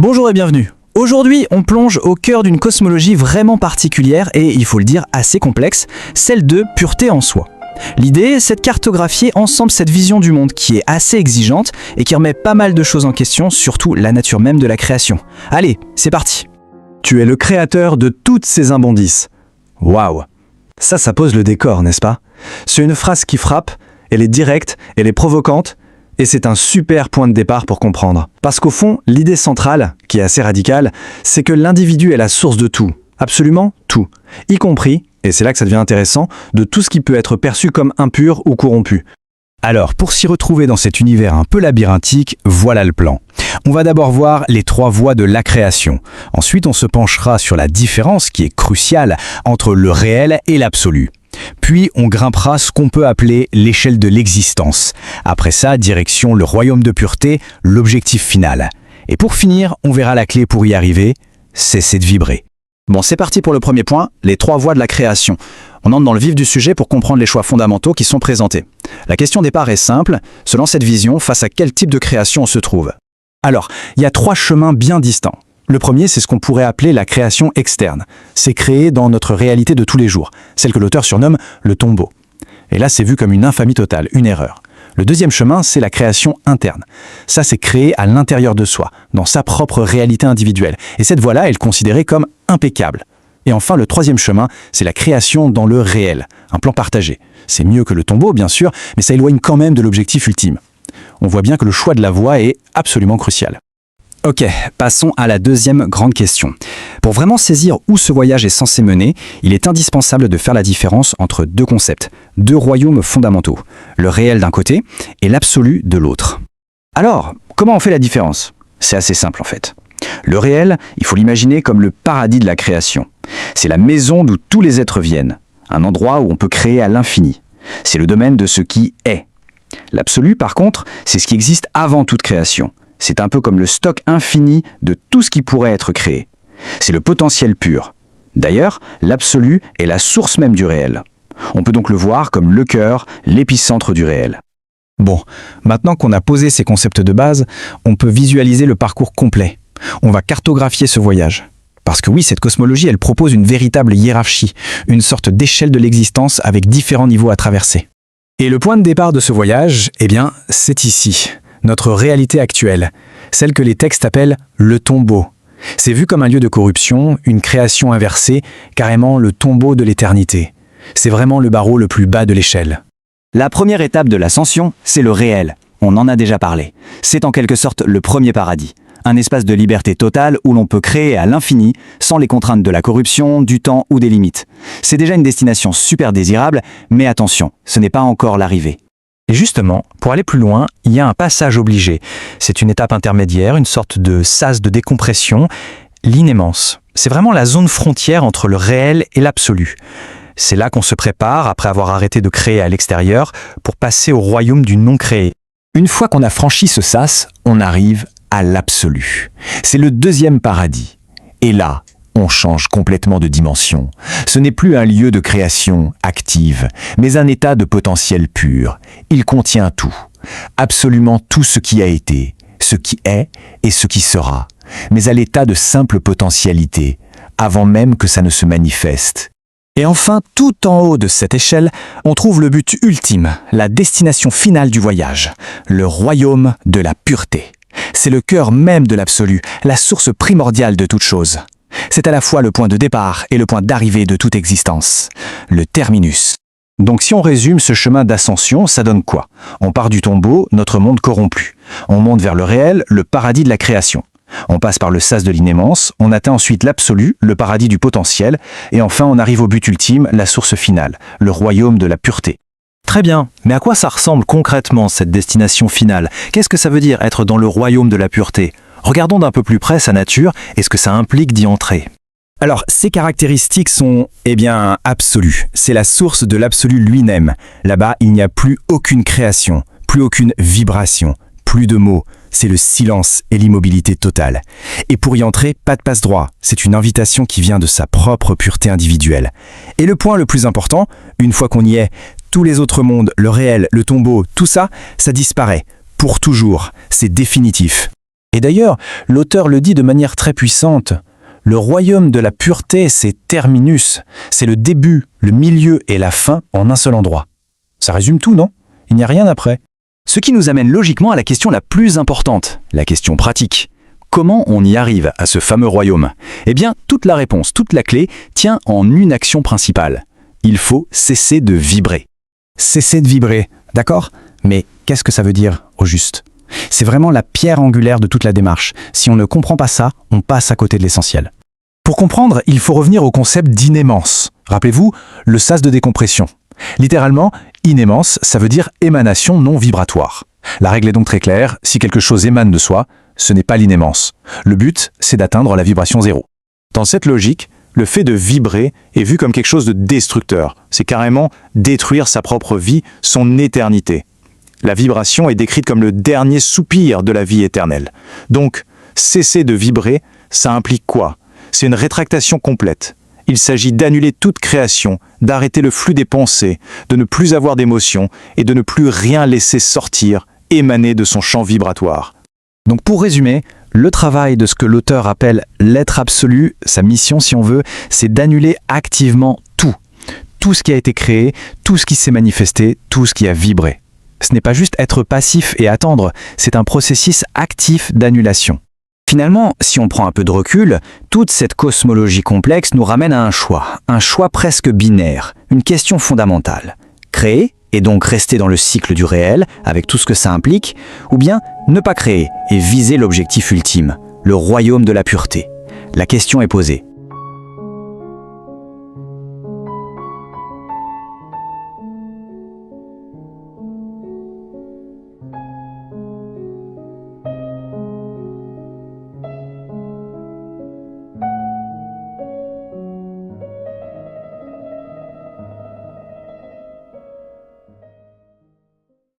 Bonjour et bienvenue. Aujourd'hui, on plonge au cœur d'une cosmologie vraiment particulière et, il faut le dire, assez complexe, celle de pureté en soi. L'idée, c'est de cartographier ensemble cette vision du monde qui est assez exigeante et qui remet pas mal de choses en question, surtout la nature même de la création. Allez, c'est parti. Tu es le créateur de toutes ces immondices. Waouh! Ça pose le décor, n'est-ce pas? C'est une phrase qui frappe, elle est directe, elle est provocante, et c'est un super point de départ pour comprendre. Parce qu'au fond, l'idée centrale, qui est assez radicale, c'est que l'individu est la source de tout, absolument tout, y compris, et c'est là que ça devient intéressant, de tout ce qui peut être perçu comme impur ou corrompu. Alors, pour s'y retrouver dans cet univers un peu labyrinthique, voilà le plan. On va d'abord voir les 3 voies de la création. Ensuite, on se penchera sur la différence qui est cruciale entre le réel et l'absolu. Puis, on grimpera ce qu'on peut appeler l'échelle de l'existence. Après ça, direction le royaume de pureté, l'objectif final. Et pour finir, on verra la clé pour y arriver, cesser de vibrer. Bon, c'est parti pour le premier point, les 3 voies de la création. On entre dans le vif du sujet pour comprendre les choix fondamentaux qui sont présentés. La question de départ est simple, selon cette vision, face à quel type de création on se trouve? Alors, il y a 3 chemins bien distincts. Le premier, c'est ce qu'on pourrait appeler la création externe. C'est créé dans notre réalité de tous les jours, celle que l'auteur surnomme le tombeau. Et là, c'est vu comme une infamie totale, une erreur. Le deuxième chemin, c'est la création interne. Ça, c'est créé à l'intérieur de soi, dans sa propre réalité individuelle. Et cette voie-là est considérée comme impeccable. Et enfin, le troisième chemin, c'est la création dans le réel, un plan partagé. C'est mieux que le tombeau, bien sûr, mais ça éloigne quand même de l'objectif ultime. On voit bien que le choix de la voie est absolument crucial. Ok, passons à la deuxième grande question. Pour vraiment saisir où ce voyage est censé mener, il est indispensable de faire la différence entre 2 concepts, 2 royaumes fondamentaux, le réel d'un côté et l'absolu de l'autre. Alors, comment on fait la différence? C'est assez simple en fait. Le réel, il faut l'imaginer comme le paradis de la création. C'est la maison d'où tous les êtres viennent, un endroit où on peut créer à l'infini. C'est le domaine de ce qui est. L'absolu, par contre, c'est ce qui existe avant toute création. C'est un peu comme le stock infini de tout ce qui pourrait être créé. C'est le potentiel pur. D'ailleurs, l'absolu est la source même du réel. On peut donc le voir comme le cœur, l'épicentre du réel. Bon, maintenant qu'on a posé ces concepts de base, on peut visualiser le parcours complet. On va cartographier ce voyage. Parce que oui, cette cosmologie, elle propose une véritable hiérarchie, une sorte d'échelle de l'existence avec différents niveaux à traverser. Et le point de départ de ce voyage, eh bien, c'est ici, notre réalité actuelle, celle que les textes appellent le tombeau. C'est vu comme un lieu de corruption, une création inversée, carrément le tombeau de l'éternité. C'est vraiment le barreau le plus bas de l'échelle. La première étape de l'ascension, c'est le réel. On en a déjà parlé. C'est en quelque sorte le premier paradis. Un espace de liberté totale où l'on peut créer à l'infini, sans les contraintes de la corruption, du temps ou des limites. C'est déjà une destination super désirable, mais attention, ce n'est pas encore l'arrivée. Et justement, pour aller plus loin, il y a un passage obligé. C'est une étape intermédiaire, une sorte de sas de décompression, l'inémence. C'est vraiment la zone frontière entre le réel et l'absolu. C'est là qu'on se prépare, après avoir arrêté de créer à l'extérieur, pour passer au royaume du non-créé. Une fois qu'on a franchi ce sas, on arrive à l'absolu. C'est le deuxième paradis. Et là, on change complètement de dimension. Ce n'est plus un lieu de création active, mais un état de potentiel pur. Il contient tout, absolument tout ce qui a été, ce qui est et ce qui sera, mais à l'état de simple potentialité, avant même que ça ne se manifeste. Et enfin, tout en haut de cette échelle, on trouve le but ultime, la destination finale du voyage, le royaume de la pureté. C'est le cœur même de l'absolu, la source primordiale de toute chose. C'est à la fois le point de départ et le point d'arrivée de toute existence, le terminus. Donc si on résume ce chemin d'ascension, ça donne quoi? On part du tombeau, notre monde corrompu. On monte vers le réel, le paradis de la création. On passe par le sas de l'inémence, on atteint ensuite l'absolu, le paradis du potentiel, et enfin on arrive au but ultime, la source finale, le royaume de la pureté. Très bien, mais à quoi ça ressemble concrètement cette destination finale? Qu'est-ce que ça veut dire être dans le royaume de la pureté? Regardons d'un peu plus près sa nature et ce que ça implique d'y entrer. Alors, ces caractéristiques sont, absolues. C'est la source de l'absolu lui-même. Là-bas, il n'y a plus aucune création, plus aucune vibration, plus de mots. C'est le silence et l'immobilité totale. Et pour y entrer, pas de passe-droit. C'est une invitation qui vient de sa propre pureté individuelle. Et le point le plus important, une fois qu'on y est, tous les autres mondes, le réel, le tombeau, tout ça, ça disparaît. Pour toujours. C'est définitif. Et d'ailleurs, l'auteur le dit de manière très puissante. Le royaume de la pureté, c'est terminus. C'est le début, le milieu et la fin en un seul endroit. Ça résume tout, non? Il n'y a rien après. Ce qui nous amène logiquement à la question la plus importante, la question pratique. Comment on y arrive à ce fameux royaume? Eh bien, toute la réponse, toute la clé tient en une action principale. Il faut cesser de vibrer. Cesser de vibrer, d'accord? Mais qu'est-ce que ça veut dire, au juste? C'est vraiment la pierre angulaire de toute la démarche. Si on ne comprend pas ça, on passe à côté de l'essentiel. Pour comprendre, il faut revenir au concept d'inémence. Rappelez-vous, le sas de décompression. Littéralement, inémence, ça veut dire émanation non vibratoire. La règle est donc très claire, si quelque chose émane de soi, ce n'est pas l'inémence. Le but, c'est d'atteindre la vibration zéro. Dans cette logique, le fait de vibrer est vu comme quelque chose de destructeur. C'est carrément détruire sa propre vie, son éternité. La vibration est décrite comme le dernier soupir de la vie éternelle. Donc, cesser de vibrer, ça implique quoi? C'est une rétractation complète. Il s'agit d'annuler toute création, d'arrêter le flux des pensées, de ne plus avoir d'émotions et de ne plus rien laisser sortir, émaner de son champ vibratoire. Donc pour résumer, le travail de ce que l'auteur appelle l'être absolu, sa mission si on veut, c'est d'annuler activement tout. Tout ce qui a été créé, tout ce qui s'est manifesté, tout ce qui a vibré. Ce n'est pas juste être passif et attendre, c'est un processus actif d'annulation. Finalement, si on prend un peu de recul, toute cette cosmologie complexe nous ramène à un choix presque binaire, une question fondamentale. Créer, et donc rester dans le cycle du réel, avec tout ce que ça implique, ou bien ne pas créer et viser l'objectif ultime, le royaume de la pureté. La question est posée,